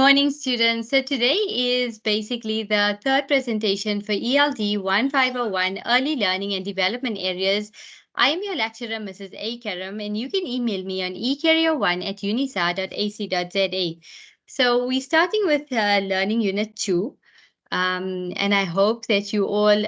morning, students. So today is basically the third presentation for ELD1501, Early Learning and Development Areas. I am your lecturer, Mrs. A. Carrim, and you can email me on ecarrier1@unisa.ac.za. So we're starting with Learning Unit 2, and I hope that you all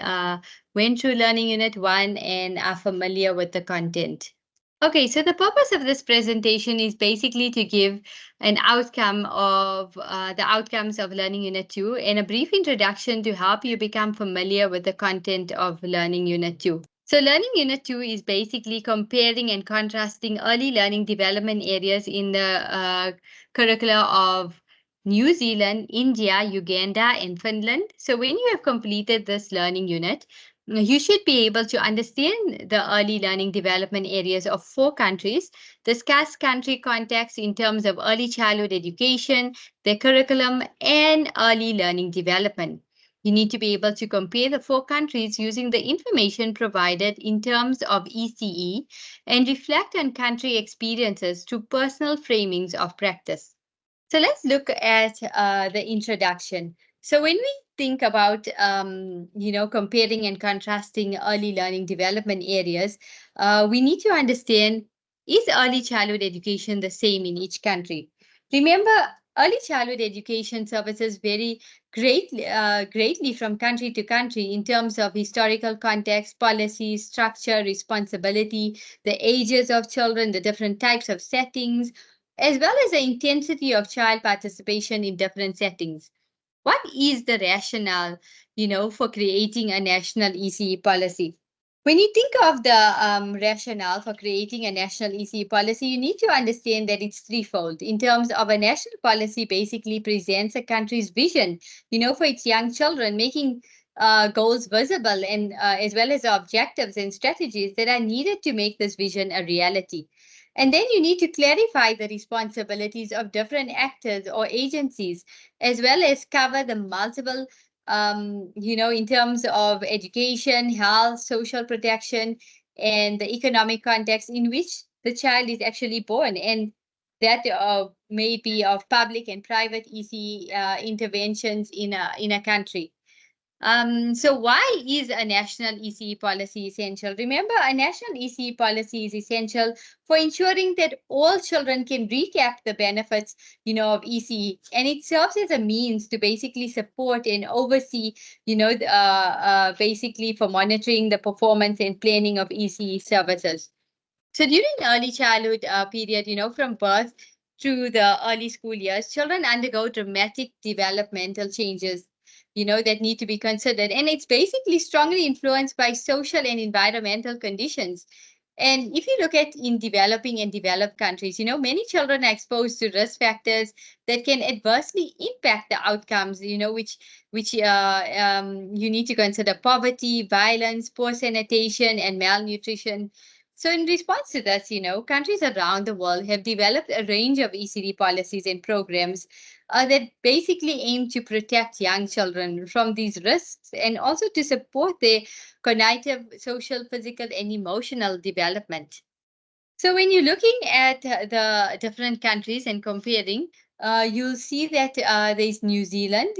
went through Learning Unit 1 and are familiar with the content. Okay, so the purpose of this presentation is basically to give an outcome of the outcomes of Learning Unit 2 and a brief introduction to help you become familiar with the content of Learning Unit 2. So Learning Unit 2 is basically comparing and contrasting early learning development areas in the curricula of New Zealand, India, Uganda, and Finland. So when you have completed this learning unit, you should be able to understand the early learning development areas of 4 countries, discuss country context in terms of early childhood education, their curriculum, and early learning development. You need to be able to compare the 4 countries using the information provided in terms of ECE and reflect on country experiences through personal framings of practice. So let's look at the introduction. So when we think about, comparing and contrasting early learning development areas, we need to understand, is early childhood education the same in each country? Remember, early childhood education services vary greatly from country to country in terms of historical context, policy, structure, responsibility, the ages of children, the different types of settings, as well as the intensity of child participation in different settings. What is the rationale, for creating a national ECE policy? When you think of the rationale for creating a national ECE policy, you need to understand that it's threefold. In terms of a national policy, basically presents a country's vision, for its young children, making goals visible and as well as objectives and strategies that are needed to make this vision a reality. And then you need to clarify the responsibilities of different actors or agencies, as well as cover the multiple, in terms of education, health, social protection, and the economic context in which the child is actually born. And that may be of public and private EC interventions in a country. So why is a national ECE policy essential? Remember, a national ECE policy is essential for ensuring that all children can recap the benefits, of ECE, and it serves as a means to basically support and oversee, basically for monitoring the performance and planning of ECE services. So during the early childhood period, from birth through the early school years, children undergo dramatic developmental changes that need to be considered. And it's basically strongly influenced by social and environmental conditions. And if you look at in developing and developed countries, many children are exposed to risk factors that can adversely impact the outcomes, which you need to consider: poverty, violence, poor sanitation, and malnutrition. So in response to this, countries around the world have developed a range of ECD policies and programs that basically aim to protect young children from these risks and also to support their cognitive, social, physical, and emotional development. So when you're looking at the different countries and comparing, you'll see that there's New Zealand,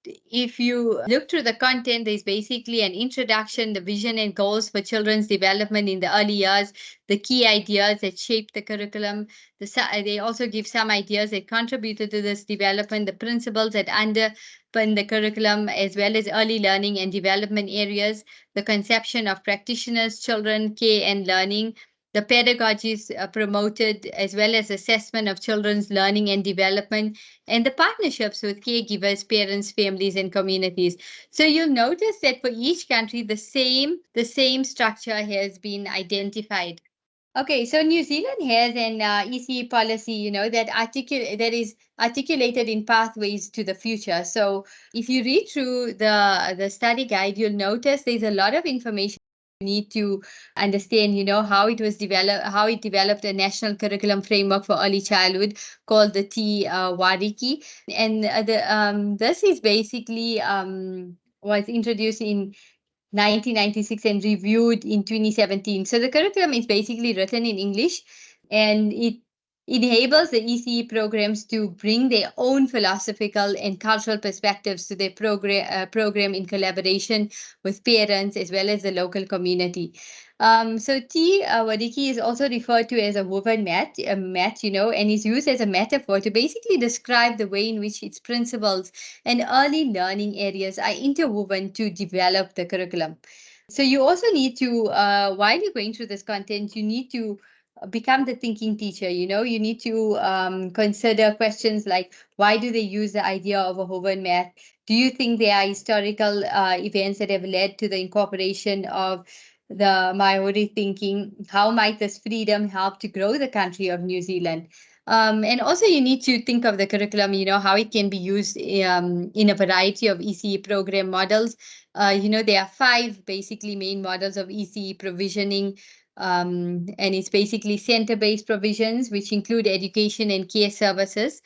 if you look through the content, there's basically an introduction, the vision and goals for children's development in the early years, the key ideas that shape the curriculum. They also give some ideas that contributed to this development, the principles that underpin the curriculum, as well as early learning and development areas, the conception of practitioners, children, care, and learning, the pedagogies promoted, as well as assessment of children's learning and development, and the partnerships with caregivers, parents, families, and communities. So you'll notice that for each country, the same structure has been identified. Okay, so New Zealand has an ECE policy, that is articulated in pathways to the future. So if you read through the study guide, you'll notice there's a lot of information you need to understand, how it developed a national curriculum framework for early childhood called the Wariki. And this is basically was introduced in 1996 and reviewed in 2017. So the curriculum is basically written in English, and it enables the ECE programs to bring their own philosophical and cultural perspectives to their program in collaboration with parents as well as the local community. So tea, wadiki, is also referred to as a woven mat, and is used as a metaphor to basically describe the way in which its principles and early learning areas are interwoven to develop the curriculum. So you also need to, while you're going through this content, you need to become the thinking teacher. You need to consider questions like, why do they use the idea of a woven mat? Do you think there are historical events that have led to the incorporation of the Maori thinking? How might this freedom help to grow the country of New Zealand? And also, you need to think of the curriculum, how it can be used in a variety of ECE program models. There are five basically main models of ECE provisioning, and it's basically center-based provisions, which include education and care services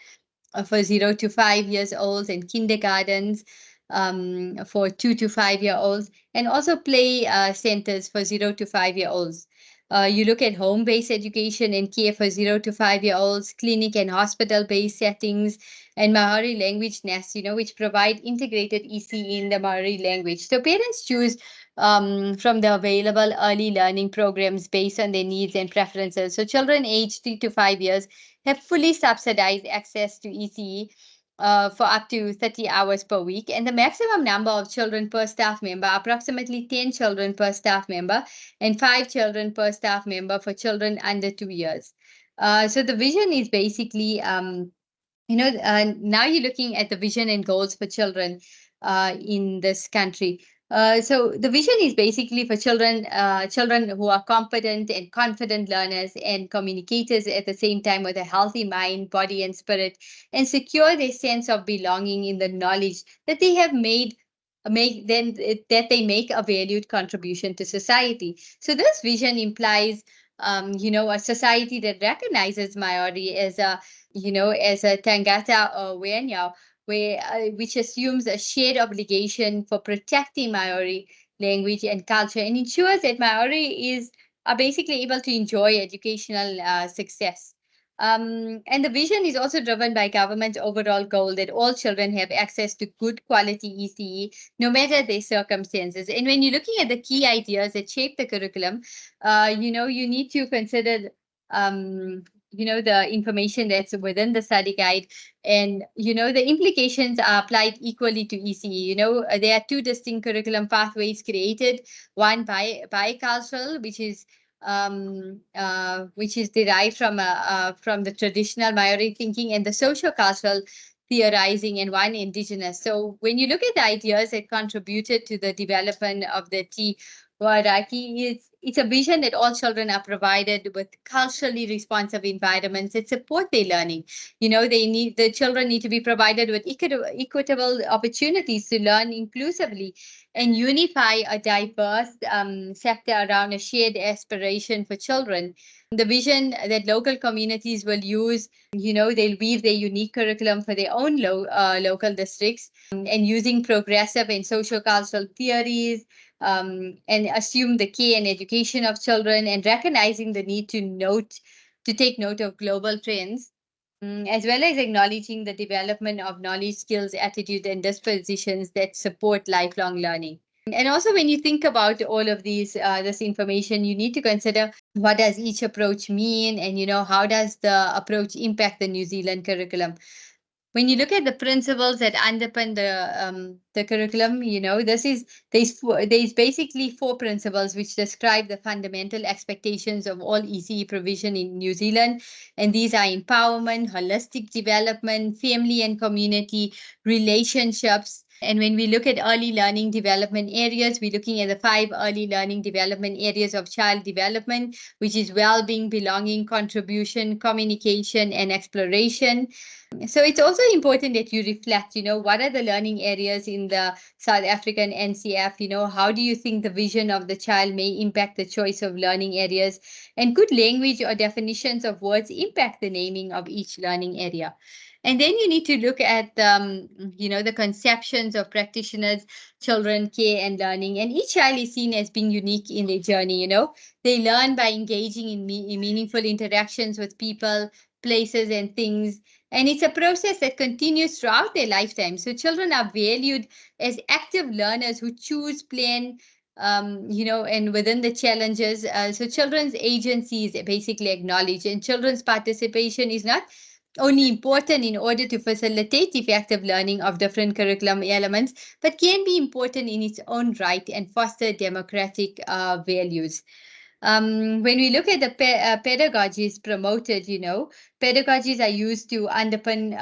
for 0 to 5 years olds, and kindergartens for 2 to 5 year olds, and also play centers for 0 to 5 year olds. You look at home-based education and care for 0 to 5 year olds, clinic and hospital-based settings, and Maori language nests, which provide integrated EC in the Maori language. So parents choose from the available early learning programs based on their needs and preferences. So children aged 3 to 5 years have fully subsidized access to ECE for up to 30 hours per week. And the maximum number of children per staff member, approximately 10 children per staff member, and 5 children per staff member for children under 2 years. So the vision is basically, now you're looking at the vision and goals for children in this country. So the vision is basically for children who are competent and confident learners and communicators at the same time, with a healthy mind, body, and spirit, and secure their sense of belonging in the knowledge that they have that they make a valued contribution to society. So this vision implies, a society that recognizes Maori as a tangata or wenyao, which assumes a shared obligation for protecting Maori language and culture, and ensures that Maori are basically able to enjoy educational success. And the vision is also driven by government's overall goal that all children have access to good quality ECE, no matter their circumstances. And when you're looking at the key ideas that shape the curriculum, you need to consider the information that's within the study guide, and the implications are applied equally to ECE. There are two distinct curriculum pathways created: one bicultural, which is derived from the traditional Maori thinking, and the socio-cultural theorizing, and one indigenous. So when you look at the ideas that contributed to the development of the T Waraki, it's a vision that all children are provided with culturally responsive environments that support their learning. The children need to be provided with equitable opportunities to learn inclusively and unify a diverse sector around a shared aspiration for children. The vision that local communities will use, they'll weave their unique curriculum for their own local districts, and using progressive and social cultural theories, and assume the care and education of children, and recognizing the need to take note of global trends, as well as acknowledging the development of knowledge, skills, attitude, and dispositions that support lifelong learning. And also, when you think about all of this information, you need to consider, what does each approach mean, and how does the approach impact the New Zealand curriculum. When you look at the principles that underpin the curriculum, there's basically four principles which describe the fundamental expectations of all ECE provision in New Zealand, and these are empowerment, holistic development, family and community relationships. And when we look at early learning development areas, we're looking at the 5 early learning development areas of child development, which is well-being, belonging, contribution, communication, and exploration. So it's also important that you reflect, what are the learning areas in the South African NCF? How do you think the vision of the child may impact the choice of learning areas? And could language or definitions of words impact the naming of each learning area? And then you need to look at, the conceptions of practitioners, children, care, and learning. And each child is seen as being unique in their journey. They learn by engaging in meaningful interactions with people, places, and things. And it's a process that continues throughout their lifetime. So children are valued as active learners who choose, plan, and within the challenges. So children's agency is basically acknowledged, and children's participation is not only important in order to facilitate effective learning of different curriculum elements, but can be important in its own right and foster democratic values. When we look at the pedagogies promoted, pedagogies are used to underpin,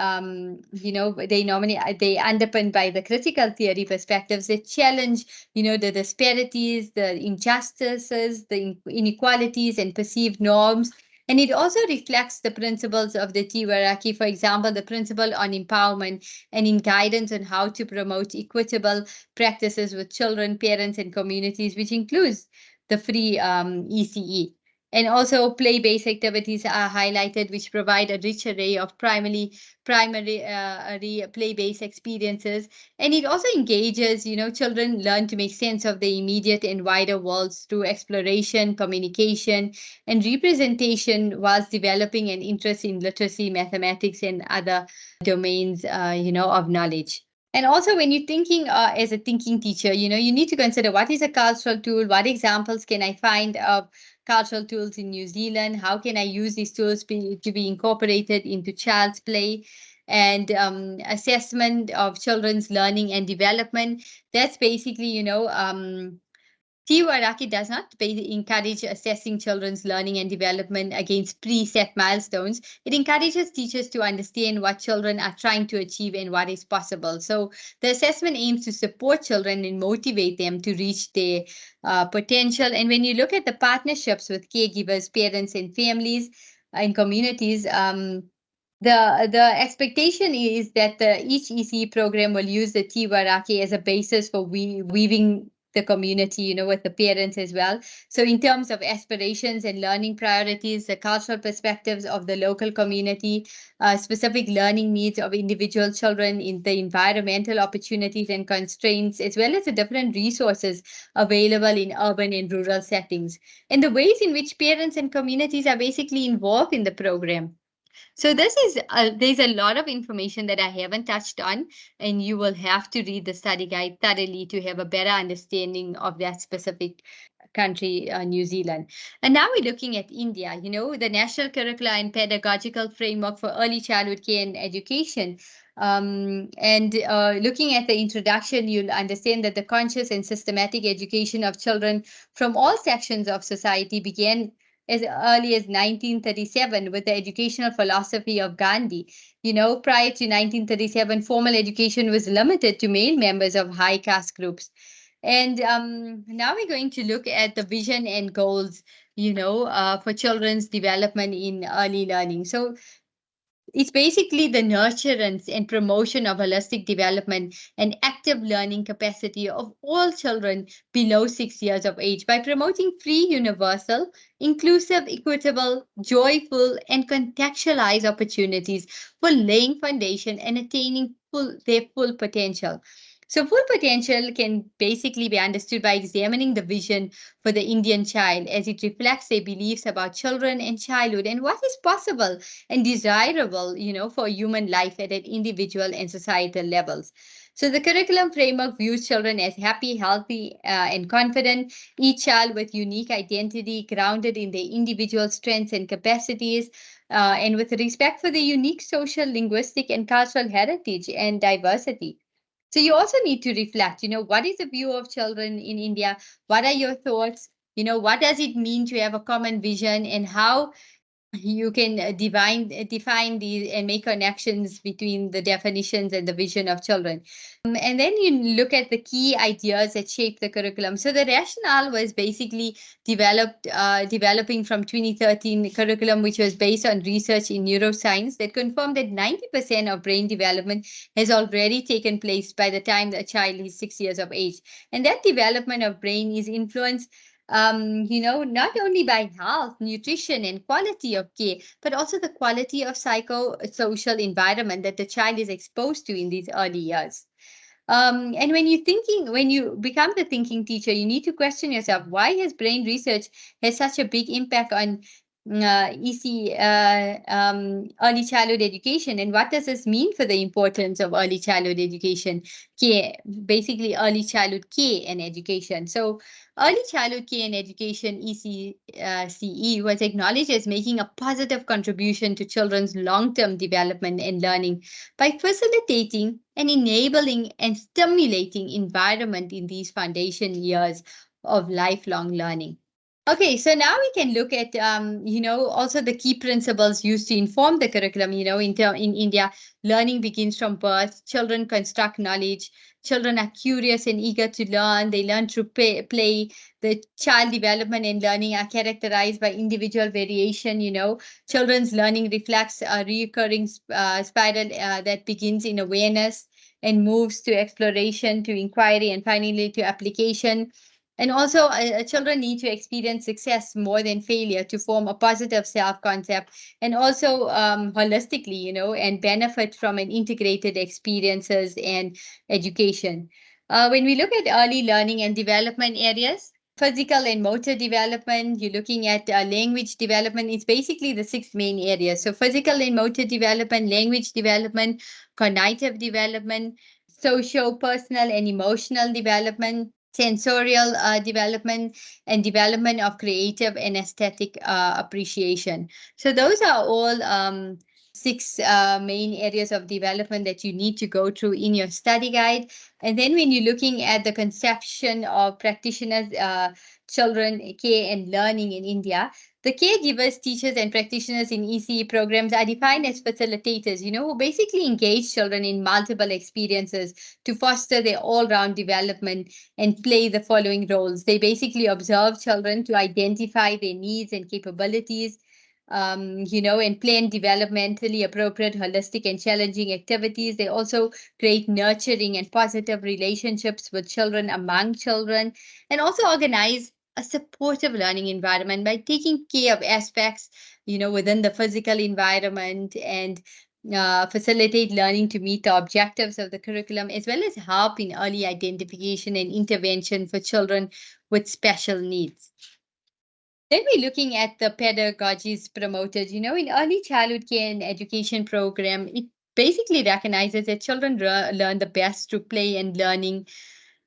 they underpin by the critical theory perspectives that challenge, the disparities, the injustices, the inequalities, and perceived norms. And it also reflects the principles of the Tiwaraki, for example, the principle on empowerment and in guidance on how to promote equitable practices with children, parents, and communities, which includes the free ECE. And also play-based activities are highlighted, which provide a rich array of primary play-based experiences. And it also engages, children learn to make sense of the immediate and wider worlds through exploration, communication, and representation, whilst developing an interest in literacy, mathematics, and other domains, of knowledge. And also, when you're thinking as a thinking teacher, you need to consider what is a cultural tool, what examples can I find of cultural tools in New Zealand, how can I use these tools to be incorporated into child's play, and assessment of children's learning and development. That's basically, Tiwaraki does not encourage assessing children's learning and development against preset milestones. It encourages teachers to understand what children are trying to achieve and what is possible. So the assessment aims to support children and motivate them to reach their potential. And when you look at the partnerships with caregivers, parents, and families and communities, the expectation is that each ECE program will use the Tiwaraki as a basis for weaving the community, with the parents as well. So in terms of aspirations and learning priorities, the cultural perspectives of the local community, specific learning needs of individual children, in the environmental opportunities and constraints, as well as the different resources available in urban and rural settings, and the ways in which parents and communities are basically involved in the program. So there's a lot of information that I haven't touched on, and you will have to read the study guide thoroughly to have a better understanding of that specific country, New Zealand. And now we're looking at India, the National Curricula and Pedagogical Framework for Early Childhood Care and Education. And looking at the introduction, you'll understand that the conscious and systematic education of children from all sections of society began as early as 1937 with the educational philosophy of Gandhi. Prior to 1937, formal education was limited to male members of high caste groups. And now we're going to look at the vision and goals, for children's development in early learning. So it's basically the nurturance and promotion of holistic development and active learning capacity of all children below 6 years of age by promoting free, universal, inclusive, equitable, joyful, and contextualized opportunities for laying foundation and attaining their full potential. So full potential can basically be understood by examining the vision for the Indian child as it reflects their beliefs about children and childhood and what is possible and desirable, for human life at an individual and societal levels. So the curriculum framework views children as happy, healthy, and confident, each child with unique identity grounded in their individual strengths and capacities, and with respect for the unique social, linguistic, and cultural heritage and diversity. So you also need to reflect, what is the view of children in India? What are your thoughts? What does it mean to have a common vision, and how you can define these and make connections between the definitions and the vision of children. And then you look at the key ideas that shape the curriculum. So the rationale was basically developing from 2013 curriculum, which was based on research in neuroscience that confirmed that 90% of brain development has already taken place by the time the child is 6 years of age. And that development of brain is influenced not only by health, nutrition, and quality of care, but also the quality of psychosocial environment that the child is exposed to in these early years. And when you become the thinking teacher, you need to question yourself, why has brain research has such a big impact on early childhood education. And what does this mean for the importance of early childhood education? Care, basically early childhood care and education. So early childhood care and education, ECCE, was acknowledged as making a positive contribution to children's long-term development and learning by facilitating and enabling and stimulating environment in these foundation years of lifelong learning. Okay, so now we can look at, also the key principles used to inform the curriculum. In India, learning begins from birth. Children construct knowledge. Children are curious and eager to learn. They learn through play. The child development and learning are characterized by individual variation. Children's learning reflects a recurring spiral that begins in awareness and moves to exploration, to inquiry, and finally to application. And also, children need to experience success more than failure to form a positive self concept, and also holistically, and benefit from an integrated experiences and education. When we look at early learning and development areas, physical and motor development, you're looking at language development. It's basically the six main areas. So, physical and motor development, language development, cognitive development, social, personal, and emotional development, sensorial development, and development of creative and aesthetic appreciation. So those are all six main areas of development that you need to go through in your study guide. And then when you're looking at the conception of practitioners, children care and learning in India, the caregivers, teachers, and practitioners in ECE programs are defined as facilitators, who basically engage children in multiple experiences to foster their all-round development and play the following roles. They basically observe children to identify their needs and capabilities, and plan developmentally appropriate, holistic, and challenging activities. They also create nurturing and positive relationships with children, among children, and also organize a supportive learning environment by taking care of aspects, within the physical environment, and facilitate learning to meet the objectives of the curriculum, as well as help in early identification and intervention for children with special needs. Then we're looking at the pedagogies promoted. In early childhood care and education program, it basically recognizes that children learn the best through play and learning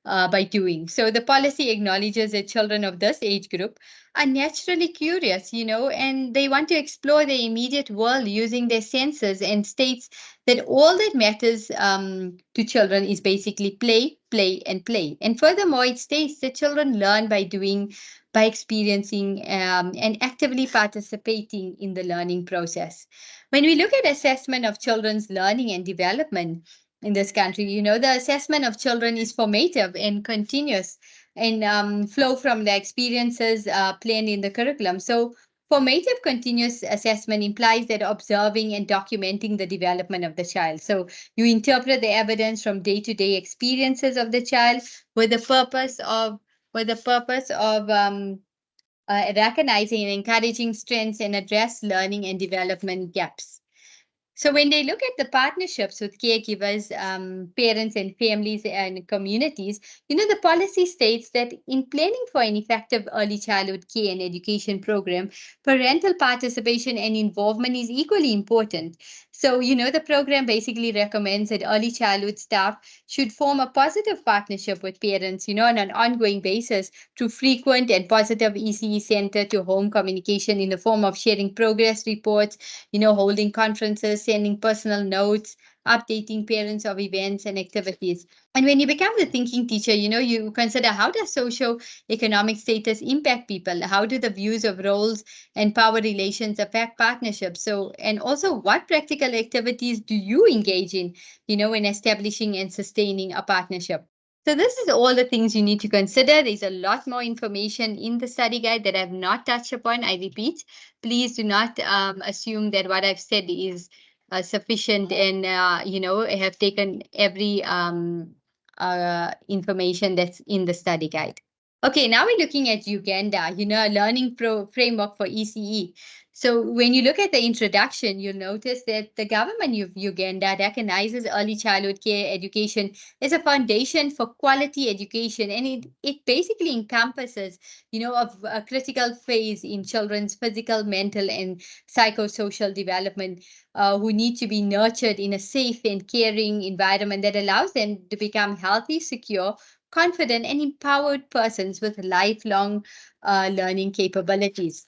by doing. So the policy acknowledges that children of this age group are naturally curious, and they want to explore the immediate world using their senses, and states that all that matters to children is basically play, play, and play. And furthermore, it states that children learn by doing, by experiencing, and actively participating in the learning process. When we look at assessment of children's learning and development, in this country, the assessment of children is formative and continuous, and flow from the experiences planned in the curriculum. So formative continuous assessment implies that observing and documenting the development of the child. So you interpret the evidence from day-to-day experiences of the child with the purpose of recognizing and encouraging strengths and address learning and development gaps. So when they look at the partnerships with caregivers, parents and families and communities, the policy states that in planning for an effective early childhood care and education program, parental participation and involvement is equally important. So, the program basically recommends that early childhood staff should form a positive partnership with parents, on an ongoing basis through frequent and positive ECE center to home communication in the form of sharing progress reports, holding conferences, sending personal notes, updating parents of events and activities. And when you become the thinking teacher, you consider, how does socio-economic status impact people? How do the views of roles and power relations affect partnerships? So, and also, what practical activities do you engage in, in establishing and sustaining a partnership? So this is all the things you need to consider. There's a lot more information in the study guide that I've not touched upon. I repeat, please do not assume that what I've said is sufficient, and have taken every information that's in the study guide. Okay, now we're looking at Uganda, a learning framework for ECE. So when you look at the introduction, you'll notice that the government of Uganda recognizes early childhood care education as a foundation for quality education, and it basically encompasses, a critical phase in children's physical, mental, and psychosocial development, who need to be nurtured in a safe and caring environment that allows them to become healthy, secure, confident, and empowered persons with lifelong learning capabilities.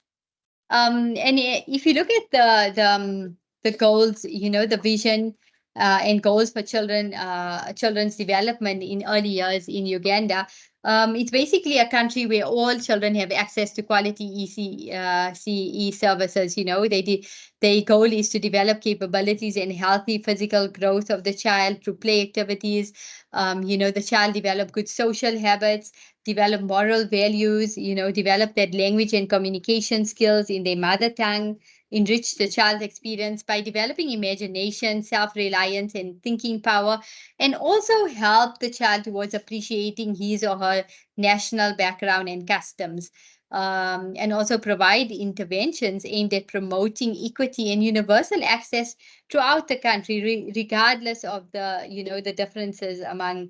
If you look at the goals, the vision and goals for children's development in early years in Uganda, it's basically a country where all children have access to quality CE services. Their goal is to develop capabilities and healthy physical growth of the child through play activities. The child develop good social habits, develop moral values, develop that language and communication skills in their mother tongue, enrich the child's experience by developing imagination, self-reliance, and thinking power, and also help the child towards appreciating his or her national background and customs. And also provide interventions aimed at promoting equity and universal access throughout the country, regardless of the differences among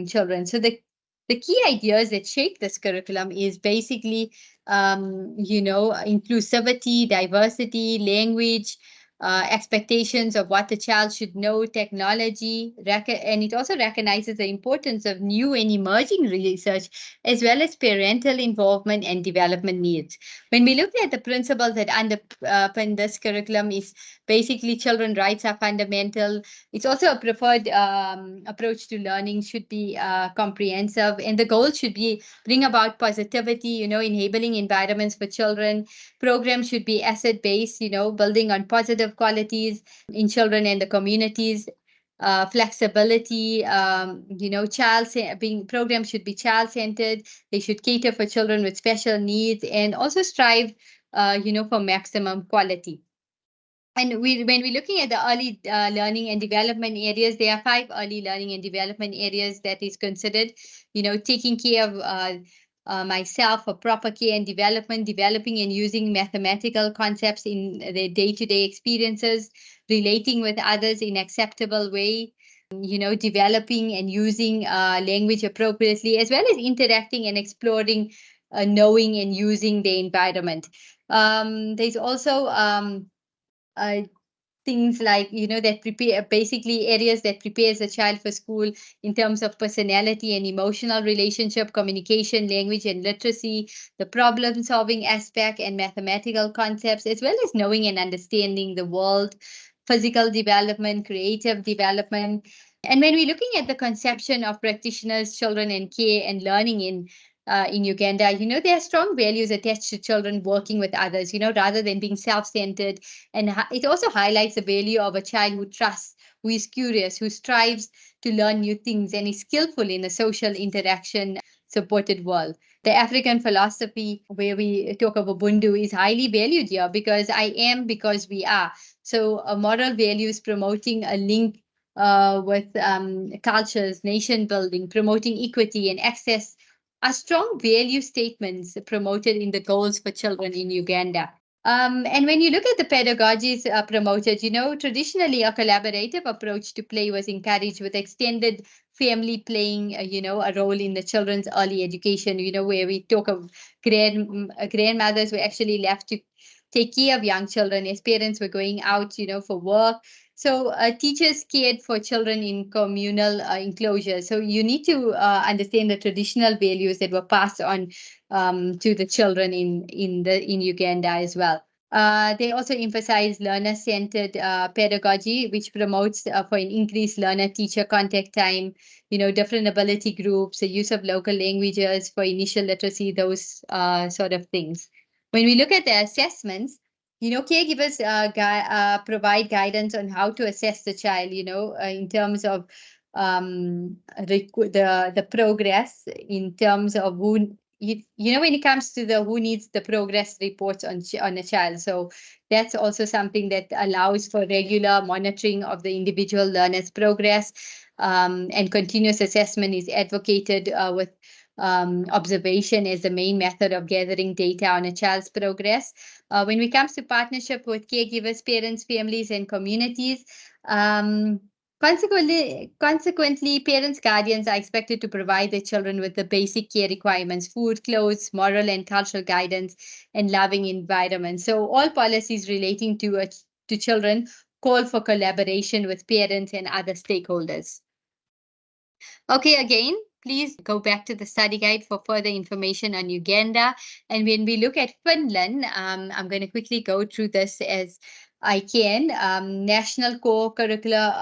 children. So the key ideas that shape this curriculum is basically, inclusivity, diversity, language, expectations of what the child should know, technology, and it also recognizes the importance of new and emerging research, as well as parental involvement and development needs. When we look at the principles that underpin this curriculum, is basically children's rights are fundamental. It's also a preferred approach to learning should be comprehensive, and the goal should be bring about positivity, enabling environments for children. Programs should be asset based, building on positive qualities in children and the communities. Flexibility, being programs should be child centered. They should cater for children with special needs and also strive, for maximum quality. And when we're looking at the early learning and development areas, there are 5 early learning and development areas that is considered. Taking care of myself for proper care and development, developing and using mathematical concepts in their day-to-day experiences, relating with others in acceptable way, developing and using language appropriately, as well as interacting and exploring, knowing and using the environment. There's also uh, things like, that prepare, basically areas that prepares a child for school in terms of personality and emotional relationship, communication, language and literacy, the problem solving aspect and mathematical concepts, as well as knowing and understanding the world, physical development, creative development. And when we're looking at the conception of practitioners, children and care and learning in Uganda, there are strong values attached to children working with others, rather than being self-centered. And it also highlights the value of a child who trusts, who is curious, who strives to learn new things, and is skillful in a social interaction supported world. The African philosophy, where we talk of Ubuntu, is highly valued here because I am because we are. So moral values promoting a link with cultures, nation building, promoting equity and access are strong value statements promoted in the goals for children in Uganda. And when you look at the pedagogies promoted, traditionally a collaborative approach to play was encouraged, with extended family playing, a role in the children's early education, where we talk of grandmothers were actually left to take care of young children as parents were going out, for work. So teachers cared for children in communal enclosures. So you need to understand the traditional values that were passed on to the children in Uganda as well. They also emphasize learner-centered pedagogy, which promotes for an increased learner-teacher contact time, different ability groups, the use of local languages for initial literacy, those sort of things. When we look at the assessments, caregivers provide guidance on how to assess the child, in terms of the progress, in terms of who, when it comes to the who needs the progress reports on a child. So that's also something that allows for regular monitoring of the individual learner's progress, and continuous assessment is advocated with observation as the main method of gathering data on a child's progress. When it comes to partnership with caregivers, parents, families, and communities, consequently, parents, guardians are expected to provide their children with the basic care requirements: food, clothes, moral and cultural guidance, and loving environment. So all policies relating to children call for collaboration with parents and other stakeholders. Okay, again, please go back to the study guide for further information on Uganda. And when we look at Finland, I'm going to quickly go through this as I can. National core curricular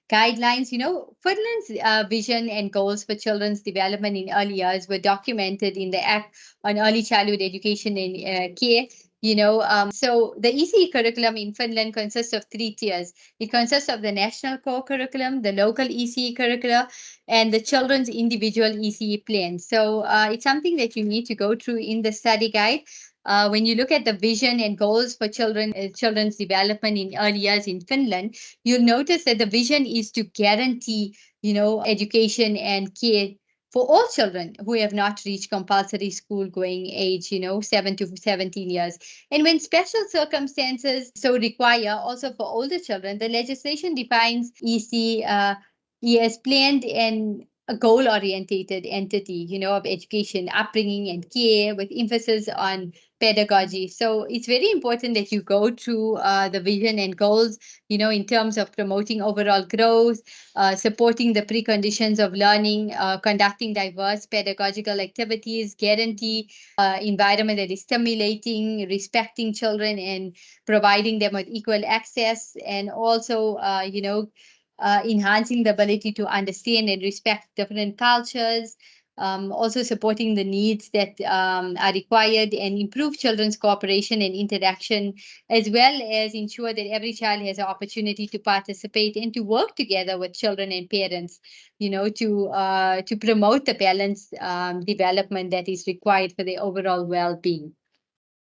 guidelines. Finland's vision and goals for children's development in early years were documented in the Act on Early Childhood Education and Care. So the ECE curriculum in Finland consists of 3 tiers. It consists of the national core curriculum, the local ECE curricula, and the children's individual ECE plans. So it's something that you need to go through in the study guide. When you look at the vision and goals for children's development in early years in Finland, you'll notice that the vision is to guarantee, education and care for all children who have not reached compulsory school going age, 7 to 17 years. And when special circumstances so require, also for older children, the legislation defines EC as planned and a goal-orientated entity, of education, upbringing, and care, with emphasis on pedagogy. So it's very important that you go through the vision and goals, in terms of promoting overall growth, supporting the preconditions of learning, conducting diverse pedagogical activities, guarantee environment that is stimulating, respecting children, and providing them with equal access, and also, enhancing the ability to understand and respect different cultures, also supporting the needs that are required, and improve children's cooperation and interaction, as well as ensure that every child has an opportunity to participate and to work together with children and parents, to promote the balanced development that is required for their overall well-being.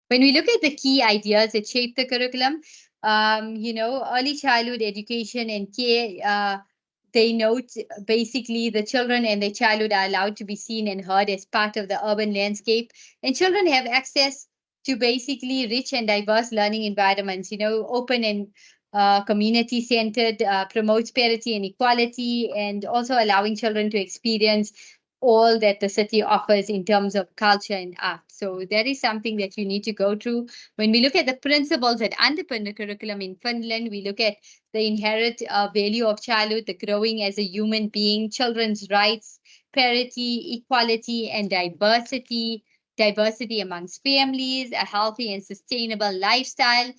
When we look at the key ideas that shape the curriculum, early childhood education and care, they note basically the children and their childhood are allowed to be seen and heard as part of the urban landscape, and children have access to basically rich and diverse learning environments, open and community-centered, promotes parity and equality, and also allowing children to experience all that the city offers in terms of culture and art. So that is something that you need to go through. When we look at the principles that underpin the curriculum in Finland, we look at the inherent value of childhood, the growing as a human being, children's rights, parity, equality, and diversity amongst families, a healthy and sustainable lifestyle,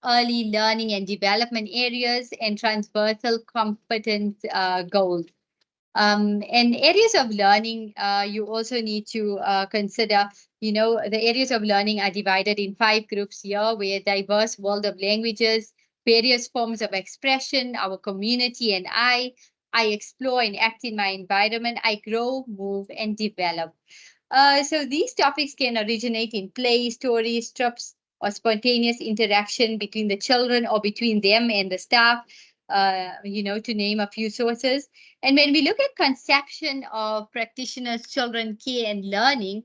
early learning and development areas, and transversal competence goals. And areas of learning, you also need to consider, the areas of learning are divided in 5 groups here, where diverse world of languages, various forms of expression, our community and I explore and act in my environment, I grow, move, and develop. So these topics can originate in play, stories, trips, or spontaneous interaction between the children or between them and the staff, to name a few sources. And when we look at conception of practitioners, children, care, and learning,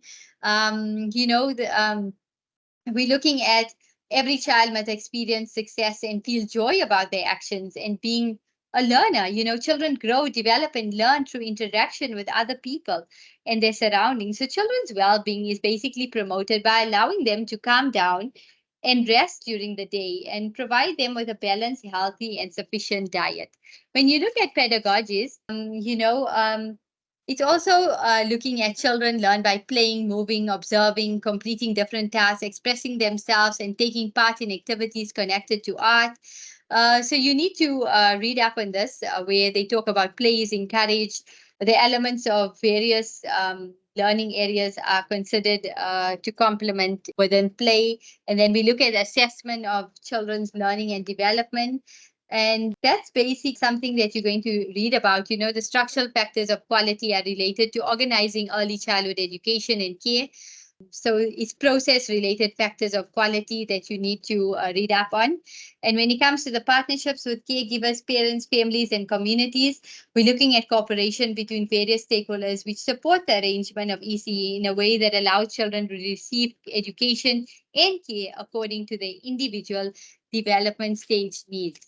we're looking at every child must experience success and feel joy about their actions and being a learner. Children grow, develop, and learn through interaction with other people and their surroundings. So children's well-being is basically promoted by allowing them to calm down and rest during the day, and provide them with a balanced, healthy, and sufficient diet. When you look at pedagogies, it's also looking at children learn by playing, moving, observing, completing different tasks, expressing themselves, and taking part in activities connected to art. So you need to read up on this, where they talk about play is encouraged. The elements of various learning areas are considered to complement within play. And then we look at assessment of children's learning and development. And that's basic something that you're going to read about. The structural factors of quality are related to organizing early childhood education and care. So it's process-related factors of quality that you need to read up on. And when it comes to the partnerships with caregivers, parents, families, and communities, we're looking at cooperation between various stakeholders which support the arrangement of ECE in a way that allows children to receive education and care according to their individual development stage needs.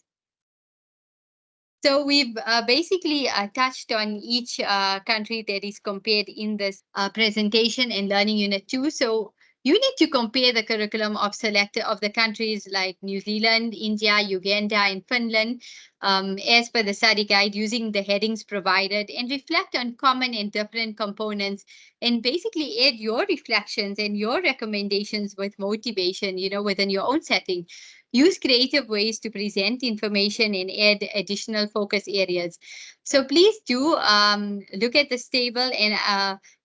So we've basically touched on each country that is compared in this presentation in Learning Unit 2. So you need to compare the curriculum of selected of the countries like New Zealand, India, Uganda, and Finland as per the study guide using the headings provided, and reflect on common and different components, and basically add your reflections and your recommendations with motivation, within your own setting. Use creative ways to present information and add additional focus areas. So please do look at this table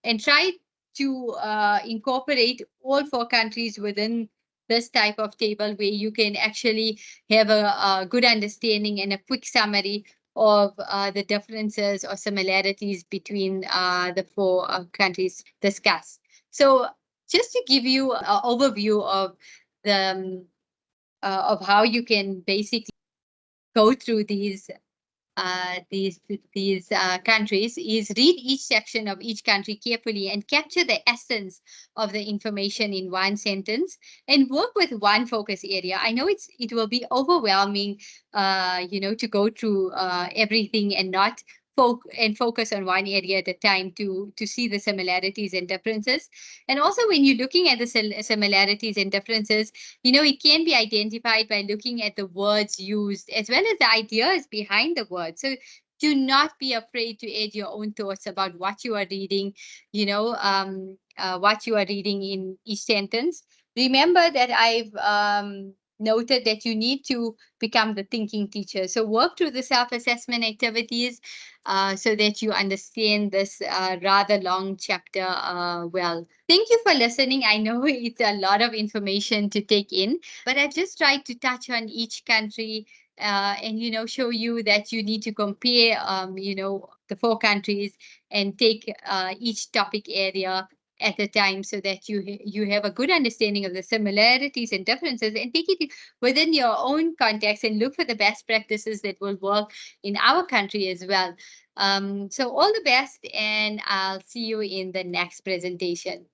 and try to incorporate all 4 countries within this type of table, where you can actually have a good understanding and a quick summary of the differences or similarities between the 4 countries discussed. So just to give you an overview of the of how you can basically go through these countries is read each section of each country carefully and capture the essence of the information in one sentence and work with one focus area. I know it will be overwhelming, to go through everything and not focus on one area at a time to see the similarities and differences. And also, when you're looking at the similarities and differences, it can be identified by looking at the words used as well as the ideas behind the words. So do not be afraid to add your own thoughts about what you are reading, what you are reading in each sentence. Remember that I've noted that you need to become the thinking teacher. So work through the self-assessment activities so that you understand this rather long chapter well. Thank you for listening. I know it's a lot of information to take in, but I've just tried to touch on each country and show you that you need to compare the 4 countries and take each topic area at a time so that you have a good understanding of the similarities and differences, and take it within your own context and look for the best practices that will work in our country as well. So all the best, and I'll see you in the next presentation.